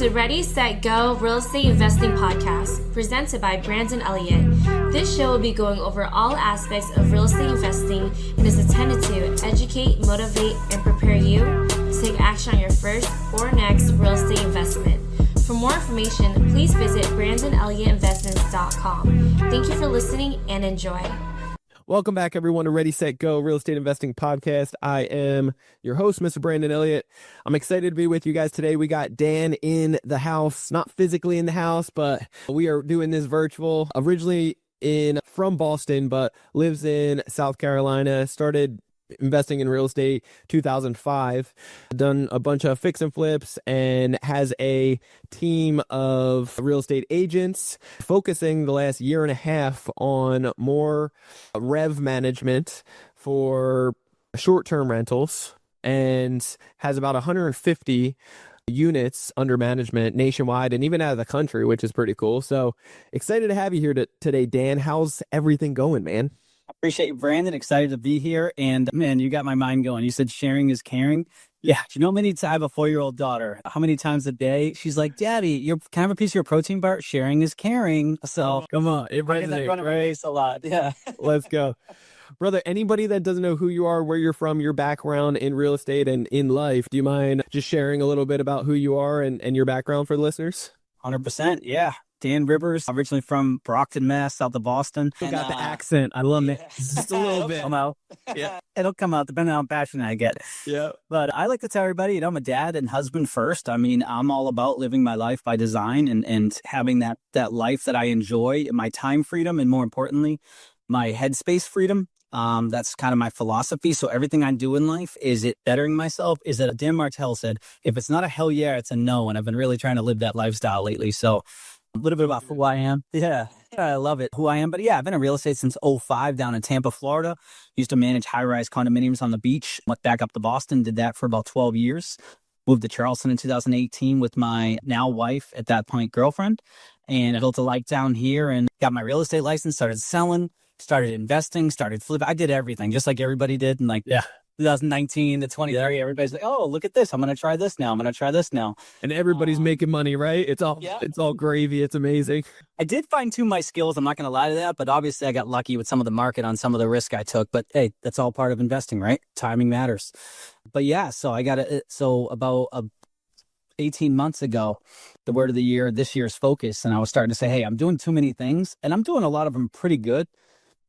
to Ready, Set, Go Real Estate Investing Podcast, presented by Brandon Elliott. This show will be going over all aspects of real estate investing and is intended to educate, motivate, and prepare you to take action on your first or next real estate investment. For more information, please visit BrandonElliottInvestments.com. Thank you for listening and enjoy. Welcome back, everyone, to Ready, Set, Go Real Estate Investing Podcast. I am your host, Mr. Brandon Elliott. I'm excited to be with you guys today. We got Dan in the house, not physically in the house, but we are doing this virtual. Originally from Boston, but lives in South Carolina. Started investing in real estate 2005, done a bunch of fix and flips, and has a team of real estate agents focusing the last year and a half on more rev management for short-term rentals, and has about 150 units under management nationwide and even out of the country, which is pretty cool. So excited to have you here today, Dan. How's everything going, man? Appreciate you, Brandon. Excited to be here. And man, you got my mind going. You said sharing is caring. Yeah. Do you know how many times I have a 4-year-old daughter? How many times a day she's like, Daddy, can I have a piece of your protein bar? Sharing is caring. So come on. It resonates a lot. Yeah. Let's go. Brother, anybody that doesn't know who you are, where you're from, your background in real estate and in life, do you mind just sharing a little bit about who you are and your background for the listeners? 100%. Yeah. Dan Rivers, originally from Brockton, Mass, south of Boston. Got the accent. I love it. Just a little bit. Come out. Yeah. It'll come out depending on how passionate I get. Yeah. But I like to tell everybody, I'm a dad and husband first. I mean, I'm all about living my life by design and having that life that I enjoy, my time freedom, and more importantly, my headspace freedom. That's kind of my philosophy. So everything I do in life, is it bettering myself? Is it, Dan Martell said, if it's not a hell yeah, it's a no. And I've been really trying to live that lifestyle lately. So a little bit about who I am. Yeah, I love it. Who I am. But yeah, I've been in real estate since 2005 down in Tampa, Florida. Used to manage high-rise condominiums on the beach. Went back up to Boston, did that for about 12 years. Moved to Charleston in 2018 with my now wife, at that point girlfriend. And I built a life down here and got my real estate license, started selling, started investing, started flipping. I did everything just like everybody did. And 2019 to 23, everybody's like, oh, look at this. I'm going to try this now. I'm going to try this now. And everybody's making money, right? It's all gravy. It's amazing. I did fine-tune my skills. I'm not going to lie to that, but obviously I got lucky with some of the market on some of the risk I took. But hey, that's all part of investing, right? Timing matters. But yeah, so I got it. So about 18 months ago, the word of the year, this year's focus. And I was starting to say, hey, I'm doing too many things and I'm doing a lot of them pretty good.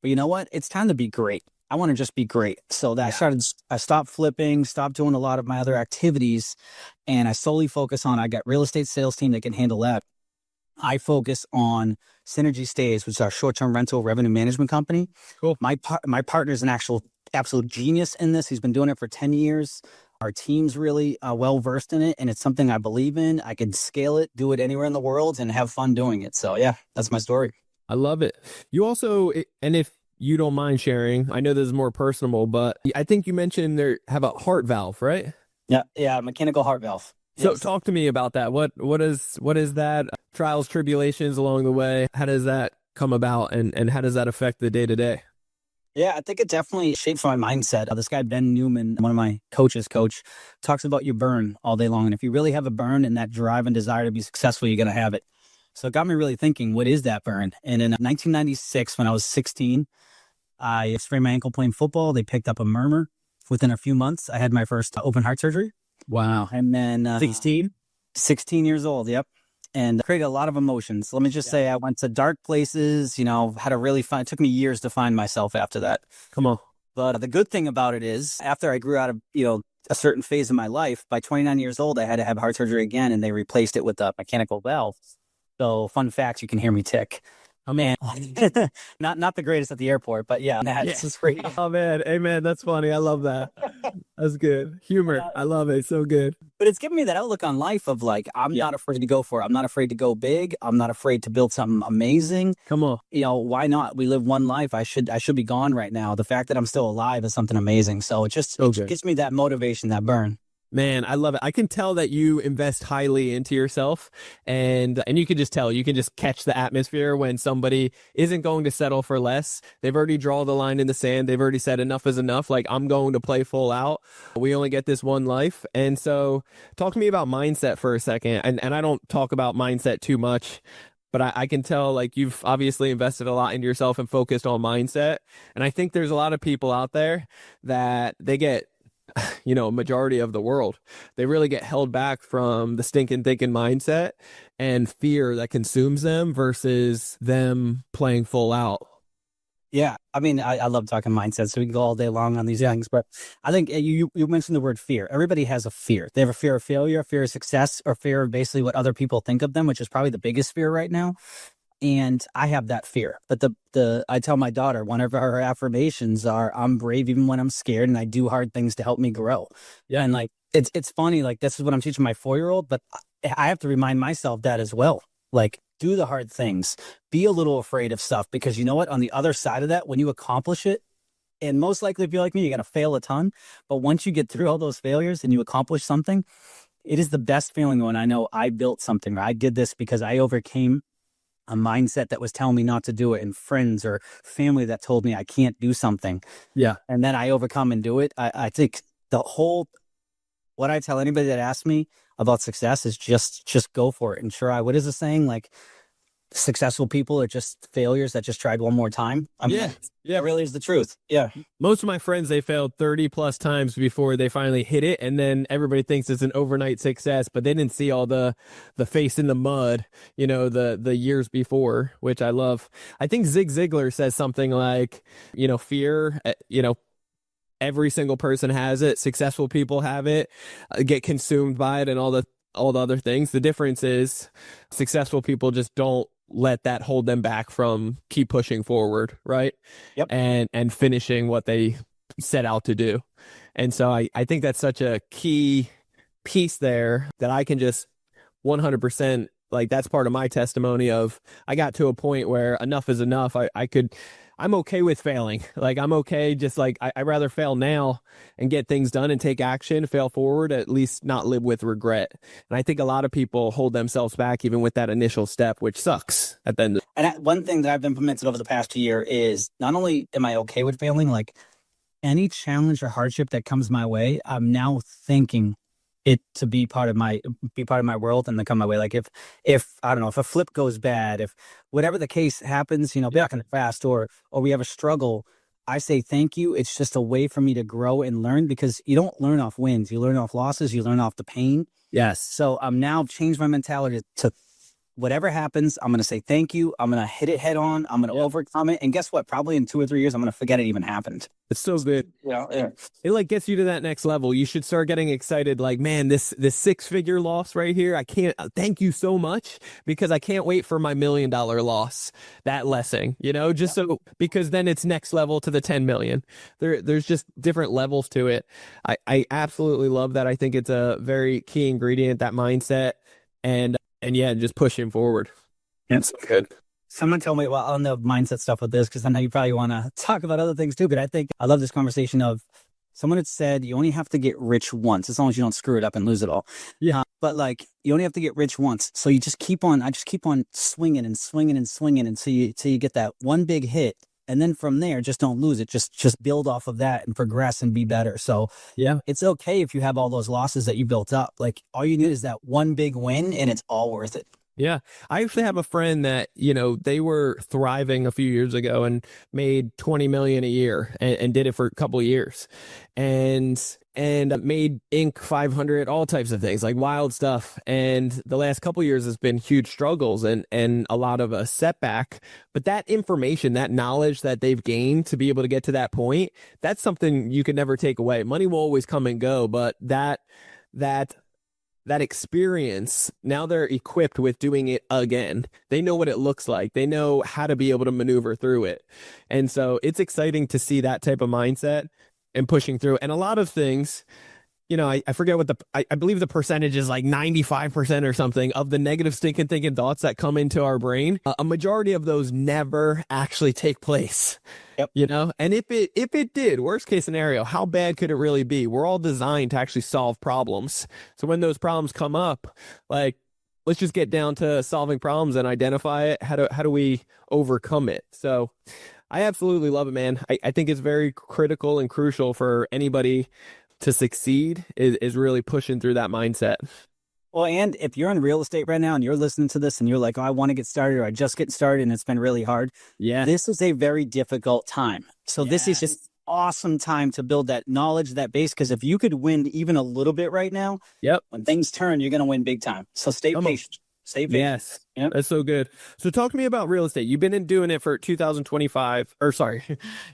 But you know what? It's time to be great. I want to just be great. So I stopped flipping, stopped doing a lot of my other activities, and I solely focus on, I got real estate sales team that can handle that. I focus on Synergy Stays, which is our short-term rental revenue management company. Cool. My partner is an absolute genius in this. He's been doing it for 10 years. Our team's really well-versed in it, and it's something I believe in. I can scale it, do it anywhere in the world, and have fun doing it. So yeah, that's my story. I love it. You also, and if you don't mind sharing, I know this is more personal, but I think you mentioned have a heart valve, right? Yeah, mechanical heart valve. So yes. Talk to me about that. What is that? Trials, tribulations along the way. How does that come about, and how does that affect the day to day? Yeah, I think it definitely shapes my mindset. This guy, Ben Newman, one of my coach, talks about your burn all day long. And if you really have a burn and that drive and desire to be successful, you're going to have it. So it got me really thinking, what is that burn? And in 1996, when I was 16, I sprained my ankle playing football. They picked up a murmur. Within a few months, I had my first open heart surgery. Wow. And then 16 years old. Yep. And created a lot of emotions. Let me just say, I went to dark places, had a really fun, it took me years to find myself after that. Come on. But the good thing about it is, after I grew out of, a certain phase of my life, by 29 years old, I had to have heart surgery again, and they replaced it with a mechanical valve. So fun fact, you can hear me tick. Oh man, not the greatest at the airport, but yeah, this is great. Oh man, hey man, that's funny. I love that. That's good. Humor. I love it. So good. But it's given me that outlook on life of I'm not afraid to go for it. I'm not afraid to go big. I'm not afraid to build something amazing. Come on. Why not? We live one life. I should be gone right now. The fact that I'm still alive is something amazing. So it just gives me that motivation, that burn. Man, I love it. I can tell that you invest highly into yourself, and you can just tell, you can just catch the atmosphere when somebody isn't going to settle for less. They've already drawn the line in the sand. They've already said enough is enough. Like, I'm going to play full out. We only get this one life. And so talk to me about mindset for a second. And I don't talk about mindset too much, but I can tell, like, you've obviously invested a lot into yourself and focused on mindset. And I think there's a lot of people out there that they get, majority of the world, they really get held back from the stinking thinking mindset and fear that consumes them versus them playing full out. Yeah, I mean, I love talking mindset, so we can go all day long on these things. But I think you mentioned the word fear. Everybody has a fear. They have a fear of failure, fear of success, or fear of basically what other people think of them, which is probably the biggest fear right now. And I have that fear. But I tell my daughter, one of her affirmations are, I'm brave even when I'm scared, and I do hard things to help me grow. Yeah. And like, it's funny, like, this is what I'm teaching my 4-year-old, but I have to remind myself that as well. Like, do the hard things, be a little afraid of stuff, because you know what? On the other side of that, when you accomplish it, and most likely if you're like me, you're going to fail a ton. But once you get through all those failures and you accomplish something, it is the best feeling when I know I built something, or I did this because I overcame a mindset that was telling me not to do it, and friends or family that told me I can't do something. Yeah. And then I overcome and do it. I think what I tell anybody that asks me about success is just go for it. And sure, what is the saying? Like, successful people are just failures that just tried one more time. I mean, yeah, it really is the truth. Yeah. Most of my friends, they failed 30 plus times before they finally hit it. And then everybody thinks it's an overnight success, but they didn't see all the face in the mud, the years before, which I love. I think Zig Ziglar says something like, fear, every single person has it. Successful people have it, get consumed by it, and all the other things. The difference is successful people just don't let that hold them back from keep pushing forward, right? Yep. And finishing what they set out to do. And so I think that's such a key piece there that I can just 100%, like, that's part of my testimony of, I got to a point where enough is enough. I'm okay with failing. Like, I'm okay. Just like, I'd rather fail now and get things done and take action, fail forward, at least not live with regret. And I think a lot of people hold themselves back even with that initial step, which sucks at the end. And one thing that I've implemented over the past year is, not only am I okay with failing, like, any challenge or hardship that comes my way, I'm now thinking it to be part of my world and to come my way. Like, if I don't know, if a flip goes bad, if whatever the case happens, back in the fast, or we have a struggle, I say thank you. It's just a way for me to grow and learn, because you don't learn off wins. You learn off losses. You learn off the pain. Yes. So I'm now changed my mentality to whatever happens, I'm going to say thank you. I'm going to hit it head on. I'm going to overcome it. And guess what? Probably in 2 or 3 years, I'm going to forget it even happened. It's so good. Yeah. It like gets you to that next level. You should start getting excited. Like, man, this 6-figure loss right here, I can't, thank you so much, because I can't wait for my $1 million loss, that lesson, so, because then it's next level to the 10 million. There's just different levels to it. I absolutely love that. I think it's a very key ingredient, that mindset, and yeah, just pushing forward. It's good. Someone told me, well, on the mindset stuff with this, because I know you probably want to talk about other things too, but I love this conversation of someone had said, you only have to get rich once, as long as you don't screw it up and lose it all. Yeah. But like, you only have to get rich once. So you just keep on swinging and swinging and swinging until you get that one big hit. And then from there, just don't lose it. Just build off of that and progress and be better. So yeah, it's okay if you have all those losses that you built up. Like, all you need is that one big win, and it's all worth it. Yeah. I actually have a friend that, they were thriving a few years ago and made 20 million a year and did it for a couple of years and made Inc. 500, all types of things, like wild stuff. And the last couple of years has been huge struggles and a lot of a setback. But that information, that knowledge that they've gained to be able to get to that point, that's something you can never take away. Money will always come and go, but that experience, now they're equipped with doing it again. They know what it looks like. They know how to be able to maneuver through it. And so it's exciting to see that type of mindset and pushing through. And a lot of things, I forget what I believe the percentage is like 95% or something of the negative stinking thinking thoughts that come into our brain. A majority of those never actually take place. Yep. And if it did, worst case scenario, how bad could it really be? We're all designed to actually solve problems. So when those problems come up, like, let's just get down to solving problems and identify it. How do we overcome it? So I absolutely love it, man. I think it's very critical and crucial for anybody to succeed is really pushing through that mindset. Well, and if you're in real estate right now and you're listening to this and you're like, oh, I want to get started, or I just get started and it's been really hard. Yeah. This is a very difficult time. So this is just awesome time to build that knowledge, that base. Because if you could win even a little bit right now, when things turn, you're going to win big time. So stay patient. Stay patient. Yes. Yep. That's so good. So talk to me about real estate. You've been doing it for 2025, or sorry,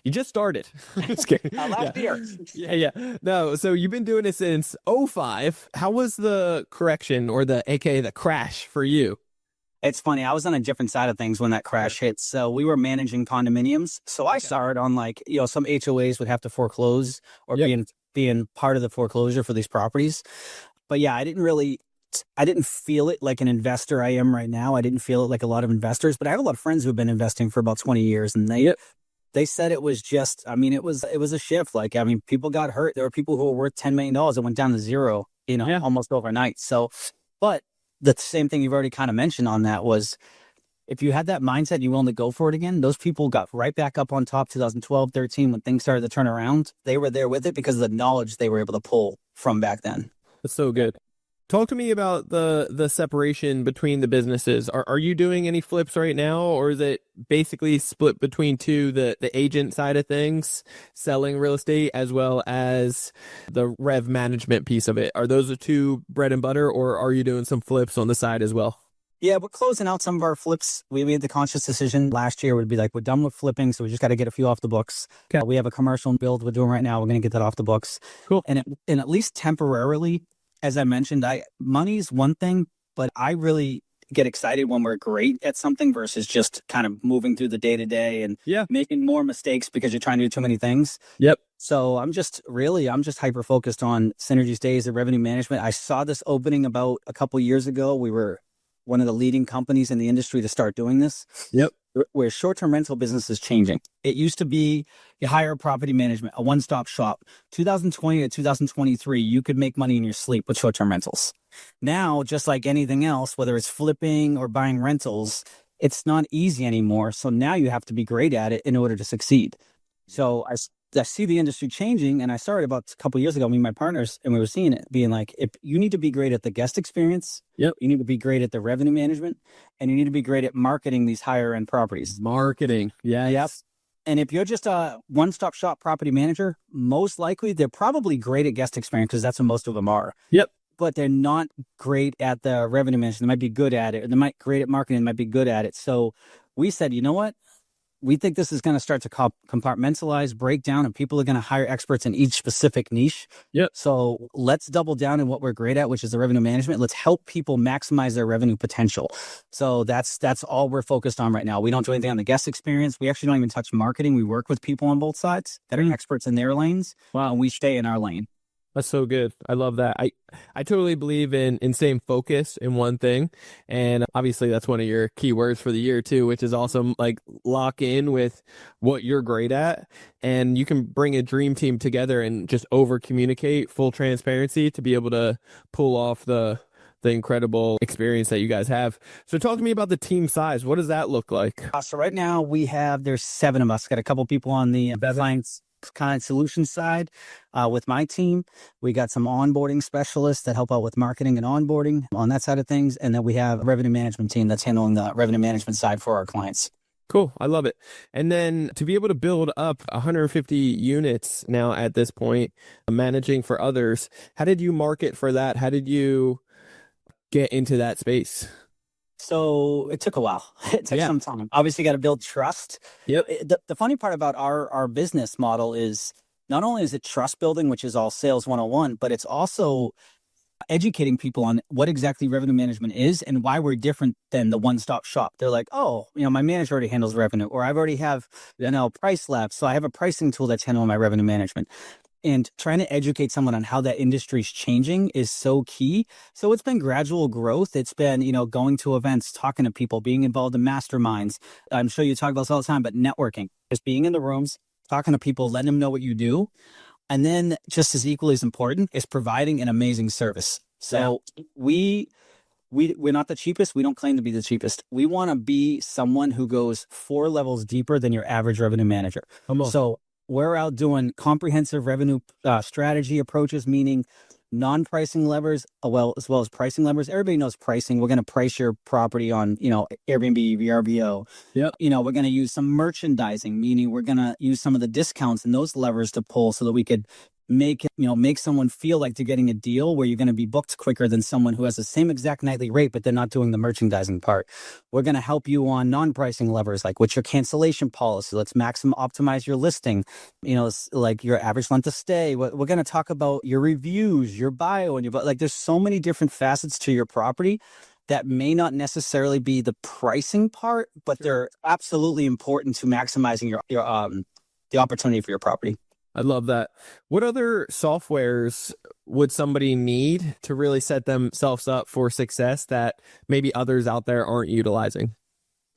you just started. Just kidding. Last year. Yeah. No, so you've been doing it since '05. How was the correction or AKA the crash for you? It's funny. I was on a different side of things when that crash hit. So we were managing condominiums. So I saw it on some HOAs would have to foreclose or being part of the foreclosure for these properties. But yeah, I didn't feel it like an investor I am right now. I didn't feel it like a lot of investors, but I have a lot of friends who've been investing for about 20 years and they said it was just, it was a shift. People got hurt. There were people who were worth $10 million that went down to zero, almost overnight. So, but the same thing you've already kind of mentioned on that was if you had that mindset, you willing to go for it again, those people got right back up on top 2012, 13, when things started to turn around. They were there with it because of the knowledge they were able to pull from back then. That's so good. Talk to me about the separation between the businesses. Are you doing any flips right now, or is it basically split between two, the agent side of things, selling real estate, as well as the rev management piece of it? Are those the two bread and butter, or are you doing some flips on the side as well? Yeah, we're closing out some of our flips. We made the conscious decision last year would be like, we're done with flipping, so we just got to get a few off the books. Okay. We have a commercial build we're doing right now. We're going to get that off the books. Cool. And at least temporarily, as I mentioned, money's one thing, but I really get excited when we're great at something versus just kind of moving through the day-to-day and making more mistakes because you're trying to do too many things. Yep. So I'm just hyper-focused on synergies days of revenue management. I saw this opening about a couple years ago. We were one of the leading companies in the industry to start doing this. Yep. Where short-term rental business is changing. It used to be you hire a property management, a one-stop shop. 2020 to 2023, you could make money in your sleep with short-term rentals. Now, just like anything else, whether it's flipping or buying rentals, it's not easy anymore. So now you have to be great at it in order to succeed. So I see the industry changing, and I started about a couple of years ago, me and my partners, and we were seeing it being like, if you need to be great at the guest experience, you need to be great at the revenue management, and you need to be great at marketing these higher end properties. Marketing. Yeah. Yep. And if you're just a one-stop shop property manager, most likely they're probably great at guest experience because that's what most of them are. Yep. But they're not great at the revenue management. They might be good at it, or they might great at marketing, might be good at it. So we said, you know what? We think this is going to start to compartmentalize, break down, and people are going to hire experts in each specific niche. Yep. So let's double down in what we're great at, which is the revenue management. Let's help people maximize their revenue potential. So that's all we're focused on right now. We don't do anything on the guest experience. We actually don't even touch marketing. We work with people on both sides that are experts in their lanes. Wow. And we stay in our lane. That's so good. I love that. I totally believe in staying focused in one thing. And obviously that's one of your key words for the year too, which is also like lock in with what you're great at. And you can bring a dream team together and just over communicate, full transparency to be able to pull off the incredible experience that you guys have. So talk to me about the team size. What does that look like? So right now there's 7 of us. Got a couple people on the client solutions side with my team. We got some onboarding specialists that help out with marketing and onboarding on that side of things. And then we have a revenue management team that's handling the revenue management side for our clients. Cool. I love it. And then to be able to build up 150 units now at this point, managing for others, how did you market for that? How did you get into that space? So it took a while. It took some time. Obviously, you got to build trust. Yep. The funny part about our business model is not only is it trust building, which is all sales 101, but it's also educating people on what exactly revenue management is and why we're different than the one-stop shop. They're like, oh, my manager already handles revenue, or I've already have, Price Labs. So I have a pricing tool that's handling my revenue management. And trying to educate someone on how that industry is changing is so key. So it's been gradual growth. It's been, going to events, talking to people, being involved in masterminds. I'm sure you talk about this all the time, but networking, just being in the rooms, talking to people, letting them know what you do. And then just as equally as important is providing an amazing service. So we're not the cheapest. We don't claim to be the cheapest. We want to be someone who goes 4 levels deeper than your average revenue manager. So we're out doing comprehensive revenue strategy approaches, meaning non-pricing levers, as well as pricing levers. Everybody knows pricing. We're going to price your property on, Airbnb, VRBO. Yep. We're going to use some merchandising, meaning we're going to use some of the discounts and those levers to pull so that we could make someone feel like they're getting a deal where you're going to be booked quicker than someone who has the same exact nightly rate, but they're not doing the merchandising part. We're going to help you on non-pricing levers, like what's your cancellation policy? Let's optimize your listing. Like your average length of stay. We're going to talk about your reviews, your bio, and there's so many different facets to your property that may not necessarily be the pricing part, but they're absolutely important to maximizing your the opportunity for your property. I love that. What other softwares would somebody need to really set themselves up for success that maybe others out there aren't utilizing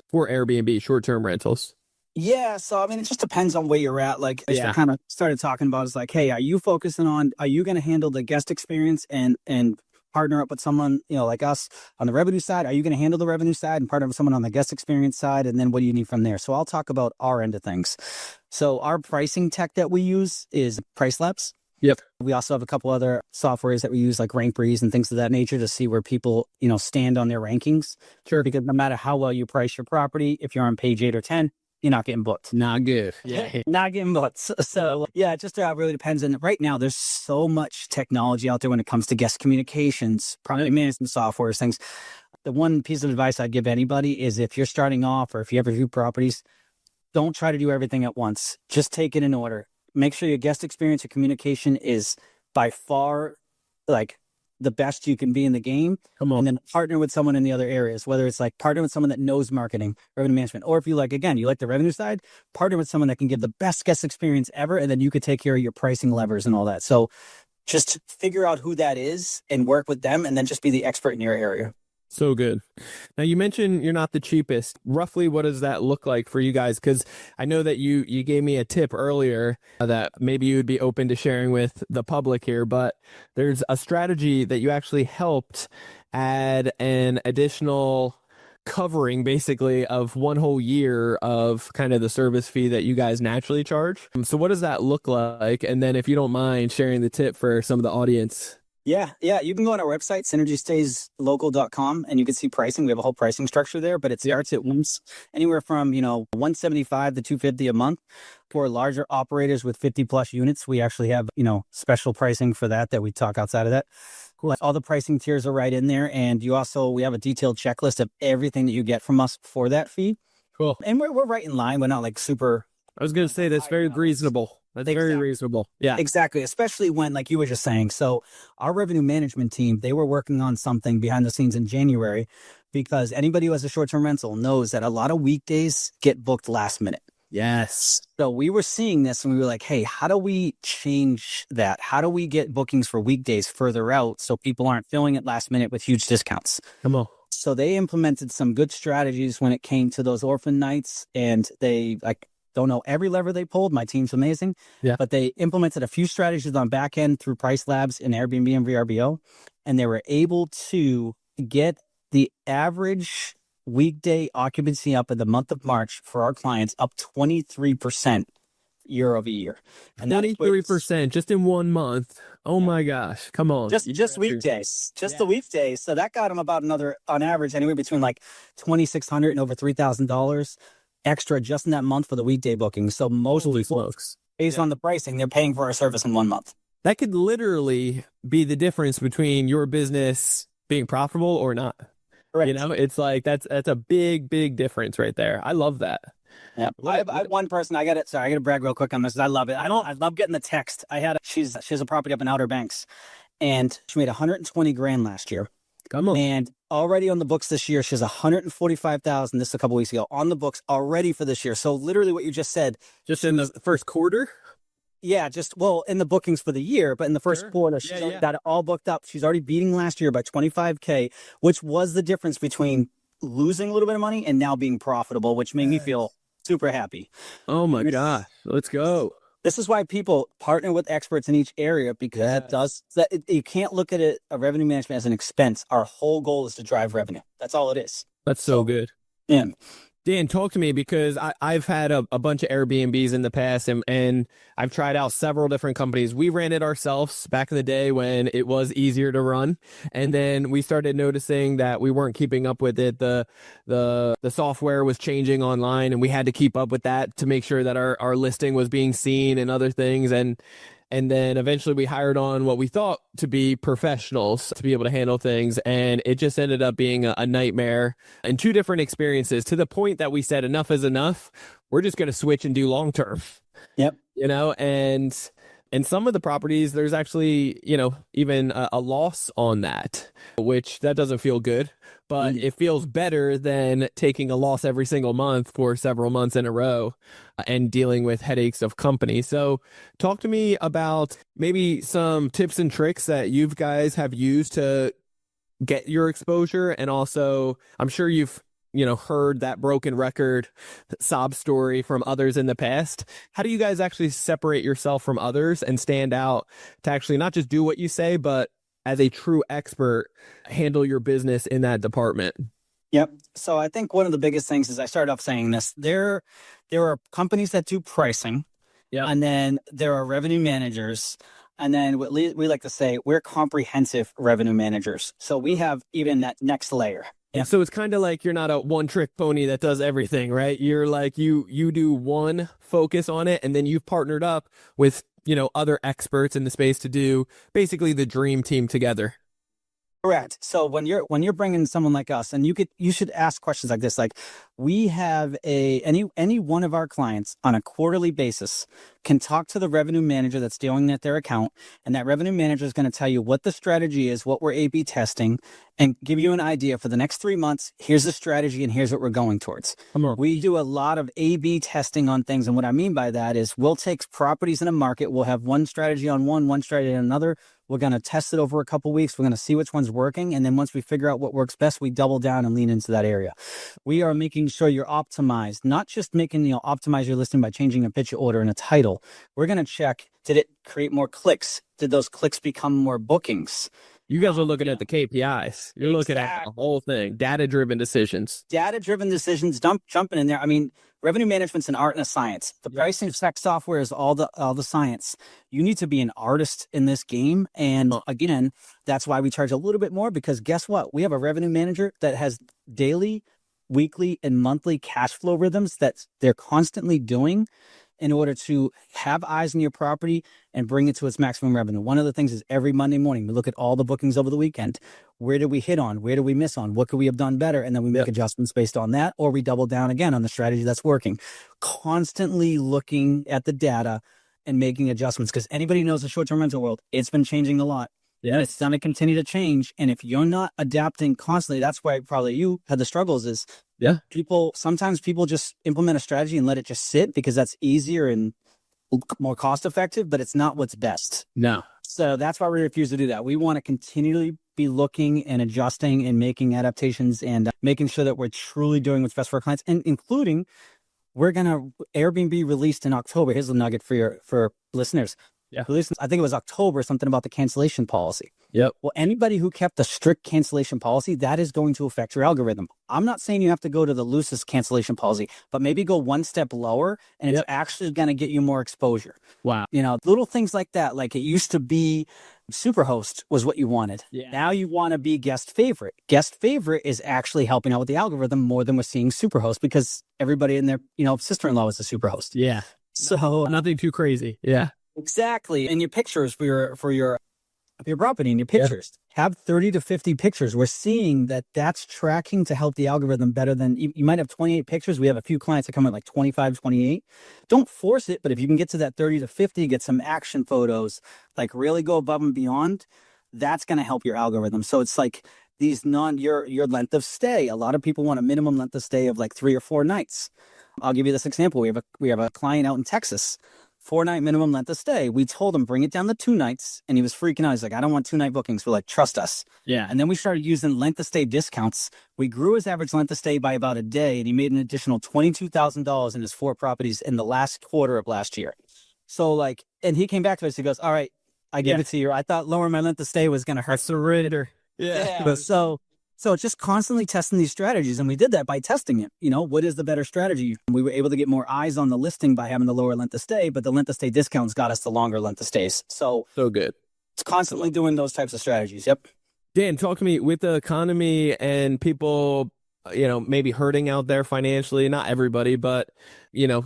for Airbnb, short-term rentals? Yeah. So, it just depends on where you're at. Like I kind of started talking about is like, hey, are you going to handle the guest experience and partner up with someone, like us on the revenue side? Are you going to handle the revenue side and partner with someone on the guest experience side? And then what do you need from there? So I'll talk about our end of things. So our pricing tech that we use is Price Labs. Yep. We also have a couple other softwares that we use like Rank Breeze and things of that nature to see where people, stand on their rankings. Sure. Because no matter how well you price your property, if you're on page 8 or 10, you're not getting booked. Not good. Yeah. Not getting booked. So yeah, it just really depends. And right now there's so much technology out there when it comes to guest communications, property management software, things. The one piece of advice I'd give anybody is if you're starting off or if you have a few properties, don't try to do everything at once. Just take it in order. Make sure your guest experience or communication is by far the best you can be in the game. Come on. And then partner with someone in the other areas, whether it's like partner with someone that knows marketing, revenue management, or if you like the revenue side, partner with someone that can give the best guest experience ever. And then you could take care of your pricing levers and all that. So just figure out who that is and work with them and then just be the expert in your area. So good. Now you mentioned you're not the cheapest. Roughly, what does that look like for you guys? Because I know that you gave me a tip earlier that maybe you would be open to sharing with the public here, but there's a strategy that you actually helped add an additional covering basically of 1 whole year of kind of the service fee that you guys naturally charge. So what does that look like? And then if you don't mind sharing the tip for some of the audience. Yeah. You can go on our website, synergystayslocal.com, and you can see pricing. We have a whole pricing structure there, but it starts at anywhere from, $175 to $250 a month. For larger operators with 50 plus units, we actually have, special pricing for that we talk outside of that. Cool. All the pricing tiers are right in there. And we have a detailed checklist of everything that you get from us for that fee. Cool. And we're right in line. We're not like super. I was going to say that's very reasonable. That's very reasonable. Yeah, exactly. Especially when, like you were just saying, so our revenue management team, they were working on something behind the scenes in January because anybody who has a short-term rental knows that a lot of weekdays get booked last minute. Yes. So we were seeing this and we were like, hey, how do we change that? How do we get bookings for weekdays further out so people aren't filling it last minute with huge discounts? Come on. So they implemented some good strategies when it came to those orphan nights, and they don't know every lever they pulled. My team's amazing. Yeah. But they implemented a few strategies on back end through Price Labs and Airbnb and VRBO. And they were able to get the average weekday occupancy up in the month of March for our clients up 23% year over year. And 23% just in 1 month. Oh my gosh. Come on. Just weekdays. The weekdays. So that got them about another, on average, anywhere between like $2,600 and over $3,000 extra just in that month for the weekday bookings. So most folks, based on the pricing, they're paying for our service in 1 month. That could literally be the difference between your business being profitable or not. Correct. It's like that's a big difference right there. I love that. Yeah. I have one person. I got to brag real quick on this. I love it. I love getting the text. She has a property up in Outer Banks, and she made $120,000 last year. Come on. And already on the books this year, she has $145,000. This is a couple weeks ago on the books already for this year. So literally what you just said, just in the first quarter. Yeah, just well in the bookings for the year, but in the first Sure. quarter, she's Yeah, already yeah. got it all booked up. She's already beating last year by 25K, which was the difference between losing a little bit of money and now being profitable, which made me feel super happy. Oh my And gosh. Let's go. this is why people partner with experts in each area, because you can't look at a revenue management as an expense. Our whole goal is to drive revenue. That's all it is. That's so good. Yeah. Dan, talk to me, because I've had a bunch of Airbnbs in the past, and I've tried out several different companies. We ran it ourselves back in the day when it was easier to run. And then we started noticing that we weren't keeping up with it. The software was changing online, and we had to keep up with that to make sure that our listing was being seen and other things. And then eventually we hired on what we thought to be professionals to be able to handle things. And it just ended up being a nightmare and two different experiences, to the point that we said enough is enough. We're just going to switch and do long term. Yep. And some of the properties, there's actually, even a loss on that, which that doesn't feel good, but it feels better than taking a loss every single month for several months in a row and dealing with headaches of company. So talk to me about maybe some tips and tricks that you guys have used to get your exposure. And also, I'm sure you've heard that broken record sob story from others in the past. How do you guys actually separate yourself from others and stand out to actually not just do what you say, but as a true expert, handle your business in that department? Yep. So I think one of the biggest things is, I started off saying this, there are companies that do pricing, and then there are revenue managers. And then what we like to say, we're comprehensive revenue managers. So we have even that next layer. Yeah. So it's kind of like you're not a one-trick pony that does everything, right? You're like, you do one focus on it, and then you've partnered up with, other experts in the space to do basically the dream team together. Correct. So when you're bringing someone like us, and you should ask questions like this, like, we have any one of our clients on a quarterly basis can talk to the revenue manager that's dealing at their account, and that revenue manager is going to tell you what the strategy is, what we're A/B testing, and give you an idea for the next 3 months. Here's the strategy, and here's what we're going towards. We do a lot of A/B testing on things, and what I mean by that is, we'll take properties in a market, we'll have one strategy on one strategy on another. We're going to test it over a couple of weeks. We're going to see which one's working. And then once we figure out what works best, we double down and lean into that area. We are making sure you're optimized, not just optimize your listing by changing a picture order and a title. We're going to check, did it create more clicks? Did those clicks become more bookings? You guys are looking at the KPIs. You're looking at the whole thing, data-driven decisions. Data-driven decisions, jumping in there. I mean, revenue management's an art and a science. The pricing tech software is all the science. You need to be an artist in this game. And again, that's why we charge a little bit more, because guess what? We have a revenue manager that has daily, weekly, and monthly cash flow rhythms that they're constantly doing in order to have eyes on your property and bring it to its maximum revenue. One of the things is, every Monday morning, we look at all the bookings over the weekend. Where did we hit on? Where did we miss on? What could we have done better? And then we make adjustments based on that, or we double down again on the strategy that's working. Constantly looking at the data and making adjustments, because anybody knows the short-term rental world, it's been changing a lot. Yeah, it's going to continue to change. And if you're not adapting constantly, that's why probably you had the struggles is, sometimes people just implement a strategy and let it just sit because that's easier and more cost effective, but it's not what's best. No. So that's why we refuse to do that. We want to continually be looking and adjusting and making adaptations and making sure that we're truly doing what's best for our clients, and including, we're going to Airbnb released in October. Here's a nugget for listeners. Yeah. I think it was October, something about the cancellation policy. Yep. Well, anybody who kept a strict cancellation policy, that is going to affect your algorithm. I'm not saying you have to go to the loosest cancellation policy, but maybe go one step lower, and it's actually going to get you more exposure. Wow. Little things like that. Like, it used to be Superhost was what you wanted. Yeah. Now you want to be guest favorite. Guest favorite is actually helping out with the algorithm more than we're seeing Superhost, because everybody in their, sister-in-law is a Superhost. Yeah. So nothing too crazy. Yeah. Exactly. And your pictures for your property and your pictures, have 30 to 50 pictures. We're seeing that that's tracking to help the algorithm better than you might have 28 pictures. We have a few clients that come in like 25, 28. Don't force it. But if you can get to that 30 to 50, get some action photos, like really go above and beyond, that's going to help your algorithm. So it's like these your length of stay. A lot of people want a minimum length of stay of like 3 or 4 nights. I'll give you this example. We have a client out in Texas. 4-night minimum length of stay. We told him, bring it down to 2 nights. And he was freaking out. He's like, I don't want 2-night bookings. We're like, trust us. Yeah. And then we started using length of stay discounts. We grew his average length of stay by about a day, and he made an additional $22,000 in his 4 properties in the last quarter of last year. So like, and he came back to us. He goes, all right, I give it to you. I thought lowering my length of stay was going to hurt. Surrender. Yeah. But so it's just constantly testing these strategies. And we did that by testing it. You know, what is the better strategy? We were able to get more eyes on the listing by having the lower length of stay, but the length of stay discounts got us the longer length of stays. So good. It's constantly doing those types of strategies. Yep. Dan, talk to me with the economy and people, you know, maybe hurting out there financially, not everybody, but, you know,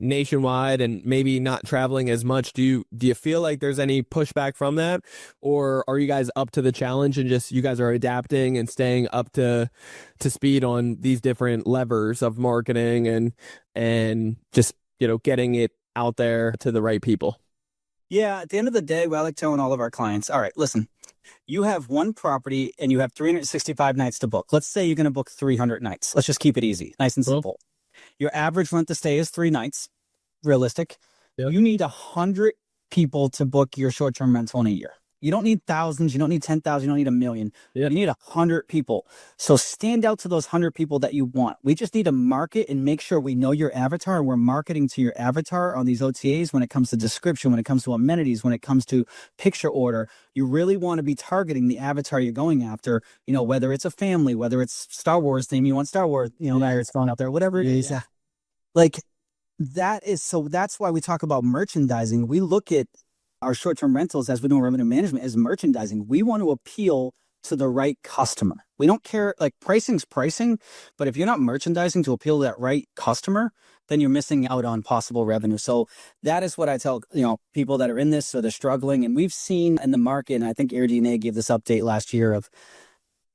nationwide and maybe not traveling as much. Do you feel like there's any pushback from that, or are you guys up to the challenge and just you guys are adapting and staying up to speed on these different levers of marketing and just, you know, getting it out there to the right people? Yeah, at the end of the day, I like telling all of our clients, all right, listen, you have one property and you have 365 nights to book. Let's say you're going to book 300 nights. Let's just keep it easy, nice and simple. Your average length of stay is 3 nights, realistic. Yep. You need 100 people to book your short-term rental in a year. You don't need thousands. You don't need 10,000. You don't need a million. Yep. You need 100 people. So stand out to those 100 people that you want. We just need to market and make sure we know your avatar. We're marketing to your avatar on these OTAs when it comes to description, when it comes to amenities, when it comes to picture order. You really want to be targeting the avatar you're going after, you know, whether it's a family, whether it's Star Wars theme, you want Star Wars, you know, it's going out there, whatever it is. Yeah. Like that is, so that's why we talk about merchandising. We look at our short-term rentals, as we do revenue management, as merchandising. We want to appeal to the right customer. We don't care, like pricing's pricing, but if you're not merchandising to appeal to that right customer, then you're missing out on possible revenue. So that is what I tell, you know, people that are in this or they're struggling. And we've seen in the market, and I think AirDNA gave this update last year of,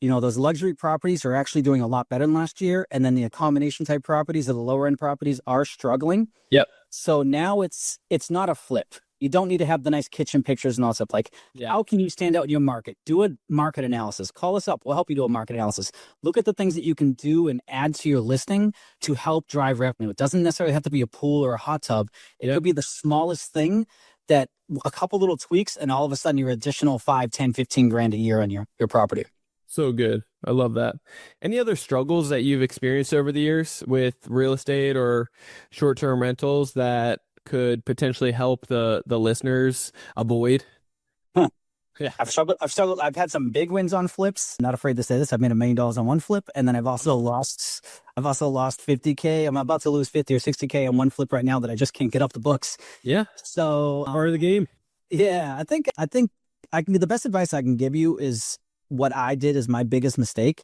you know, those luxury properties are actually doing a lot better than last year. And then the accommodation type properties or the lower end properties are struggling. Yep. So now it's not a flip. You don't need to have the nice kitchen pictures and all that stuff. Like, how can you stand out in your market? Do a market analysis. Call us up. We'll help you do a market analysis. Look at the things that you can do and add to your listing to help drive revenue. It doesn't necessarily have to be a pool or a hot tub. It could be the smallest thing that a couple little tweaks, and all of a sudden you're additional 5, 10, 15 grand a year on your property. So good. I love that. Any other struggles that you've experienced over the years with real estate or short-term rentals that could potentially help the listeners avoid? Yeah, I've struggled. I've had some big wins on flips. Not afraid to say this. I've made $1 million on one flip, and then I've also lost $50K. I'm about to lose 50 or 60K on one flip right now that I just can't get off the books. Yeah. So Part of the game. Yeah, I think I can. The best advice I can give you is what I did is my biggest mistake.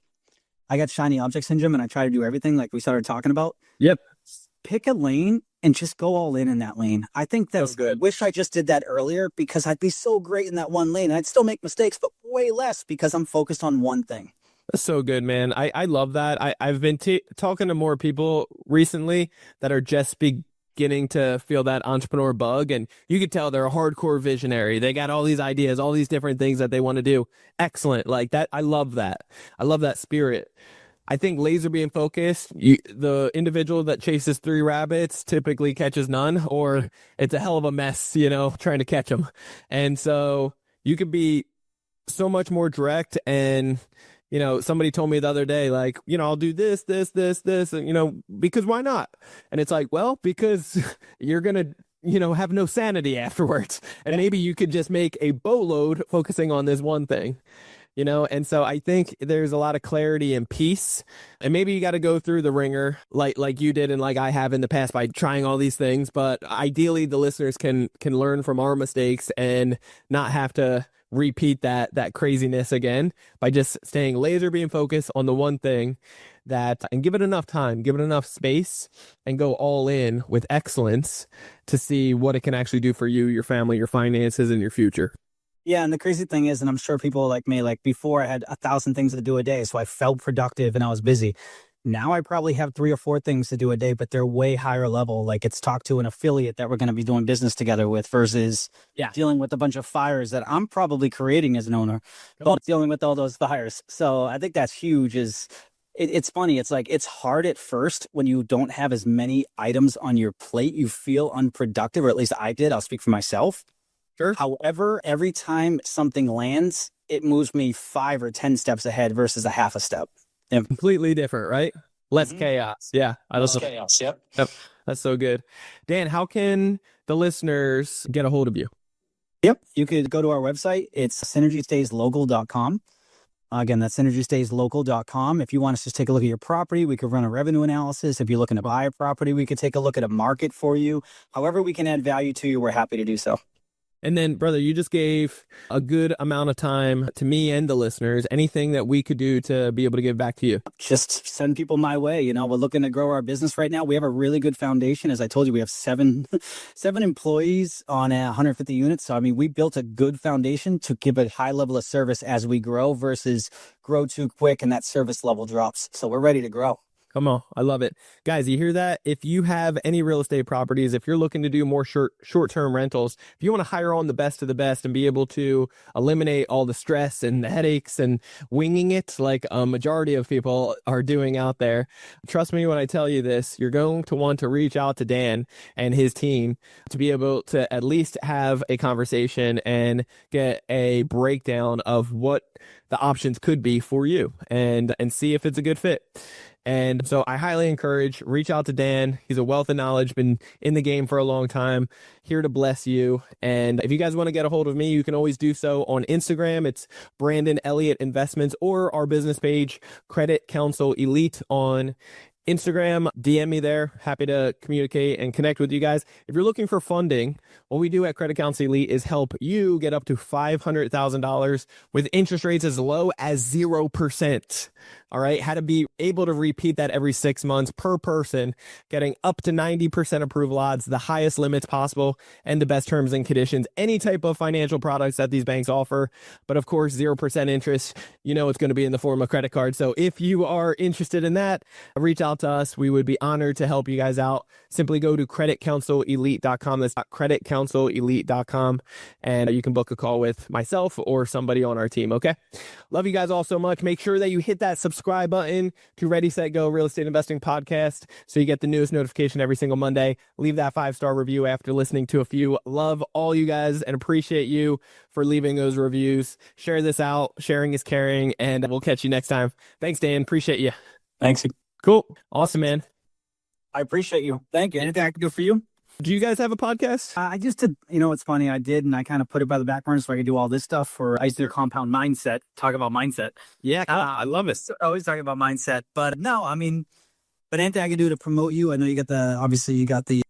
I got shiny object syndrome, and I try to do everything like we started talking about. Yep. Pick a lane and just go all in that lane. I think that's good. I wish I just did that earlier because I'd be so great in that one lane. I'd still make mistakes, but way less because I'm focused on one thing. That's so good, man. I love that. I've been talking to more people recently that are just beginning to feel that entrepreneur bug, and you could tell they're a hardcore visionary. They got all these ideas, all these different things that they want to do. Excellent. Like that. I love that. I love that spirit. I think laser beam focused, the individual that chases 3 rabbits typically catches none, or it's a hell of a mess, you know, trying to catch them. And so you could be so much more direct. And, you know, somebody told me the other day, like, you know, I'll do this, and, you know, because why not? And it's like, well, because you're going to, you know, have no sanity afterwards. And maybe you could just make a boatload focusing on this one thing. You know, and so I think there's a lot of clarity and peace, and maybe you got to go through the ringer like you did and like I have in the past by trying all these things. But ideally, the listeners can learn from our mistakes and not have to repeat that craziness again by just staying laser beam focused on the one thing and give it enough time, give it enough space, and go all in with excellence to see what it can actually do for you, your family, your finances, and your future. Yeah, and the crazy thing is, and I'm sure people like me, like before I had 1,000 things to do a day, so I felt productive and I was busy. Now I probably have 3 or 4 things to do a day, but they're way higher level. Like it's talk to an affiliate that we're going to be doing business together with versus dealing with a bunch of fires that I'm probably creating as an owner, dealing with all those fires. So I think that's huge is It's funny. It's like, it's hard at first when you don't have as many items on your plate. You feel unproductive, or at least I did. I'll speak for myself. Sure. However, every time something lands, it moves me 5 or 10 steps ahead versus a half a step. Yeah. Completely different, right? Less chaos. Yeah. Less chaos. Yep. That's so good. Dan, how can the listeners get a hold of you? Yep. You could go to our website. It's synergystayslocal.com. Again, that's synergystayslocal.com. If you want us to take a look at your property, we could run a revenue analysis. If you're looking to buy a property, we could take a look at a market for you. However we can add value to you, we're happy to do so. And then, brother, you just gave a good amount of time to me and the listeners. Anything that we could do to be able to give back to you? Just send people my way. You know, we're looking to grow our business right now. We have a really good foundation. As I told you, we have seven employees on 150 units. So, I mean, we built a good foundation to give a high level of service as we grow versus grow too quick and that service level drops. So we're ready to grow. Come on. I love it. Guys, you hear that? If you have any real estate properties, if you're looking to do more short-term rentals, if you want to hire on the best of the best and be able to eliminate all the stress and the headaches and winging it like a majority of people are doing out there, trust me when I tell you this, you're going to want to reach out to Dan and his team to be able to at least have a conversation and get a breakdown of what the options could be for you and see if it's a good fit. And so I highly encourage, reach out to Dan. He's a wealth of knowledge, been in the game for a long time, here to bless you. And if you guys want to get a hold of me, you can always do so on Instagram. It's Brandon Elliott Investments, or our business page, Credit Counsel Elite on Instagram. DM me there. Happy to communicate and connect with you guys. If you're looking for funding, what we do at Credit Counsel Elite is help you get up to $500,000 with interest rates as low as 0%. All right. How to be able to repeat that every 6 months per person, getting up to 90% approval odds, the highest limits possible, and the best terms and conditions, any type of financial products that these banks offer. But of course, 0% interest, you know, it's going to be in the form of credit card. So if you are interested in that, reach out to us. We would be honored to help you guys out. Simply go to creditcounselelite.com. That's creditcounselelite.com. And you can book a call with myself or somebody on our team. Okay. Love you guys all so much. Make sure that you hit that subscribe button to Ready, Set, Go Real Estate Investing Podcast so you get the newest notification every single Monday. Leave that 5-star review after listening to a few. Love all you guys and appreciate you for leaving those reviews. Share this out. Sharing is caring, and we'll catch you next time. Thanks, Dan. Appreciate you. Thanks. Cool. Awesome, man. I appreciate you. Thank you. Anything I can do for you? Do you guys have a podcast? I just did, you know, it's funny. I did, and I kind of put it by the back burner so I could do all this stuff I used to do Compound Mindset, talk about mindset. Yeah, I love it. Always talking about mindset. But no, I mean, but anything I can do to promote you. I know you got obviously you got the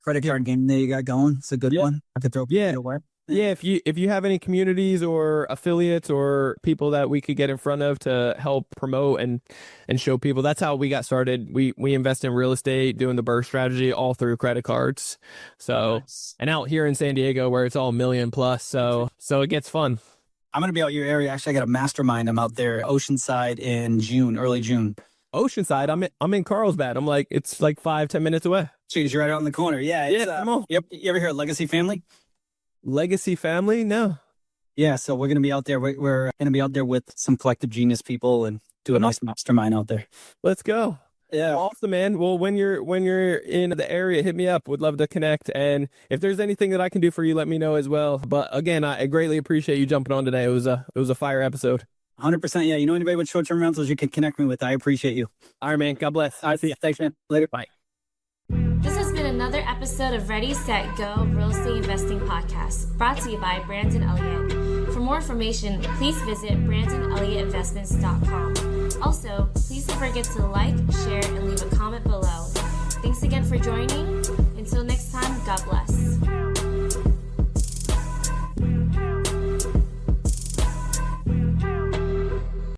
credit card game there you got going. It's a good one. I could throw it away. Yeah, if you have any communities or affiliates or people that we could get in front of to help promote and show people, that's how we got started. We invest in real estate, doing the BRRRR strategy all through credit cards. So nice. And out here in San Diego where it's all $1 million plus, so it gets fun. I'm gonna be out your area. Actually, I got a mastermind. I'm out there, Oceanside in June, early June. Oceanside, I'm in Carlsbad. It's like 5-10 minutes away. Jeez, you're right out in the corner. Yeah, come on. Yep. You ever hear of Legacy Family? Legacy Family? No. Yeah, so we're going to be out there. We're going to be out there with some collective genius people and do a nice mastermind out there. Let's go. Yeah. Awesome, man. Well, when you're in the area, hit me up. Would love to connect. And if there's anything that I can do for you, let me know as well. But again, I greatly appreciate you jumping on today. It was a fire episode. 100%. Yeah. You know anybody with short-term rentals you can connect me with? I appreciate you. All right, man. God bless. All right. See you. Thanks, man. Later. Bye. This has been another episode of Ready, Set, Go Real Estate Investing Podcast, brought to you by Brandon Elliott. For more information, please visit BrandonElliottInvestments.com. Also, please don't forget to like, share, and leave a comment below. Thanks again for joining.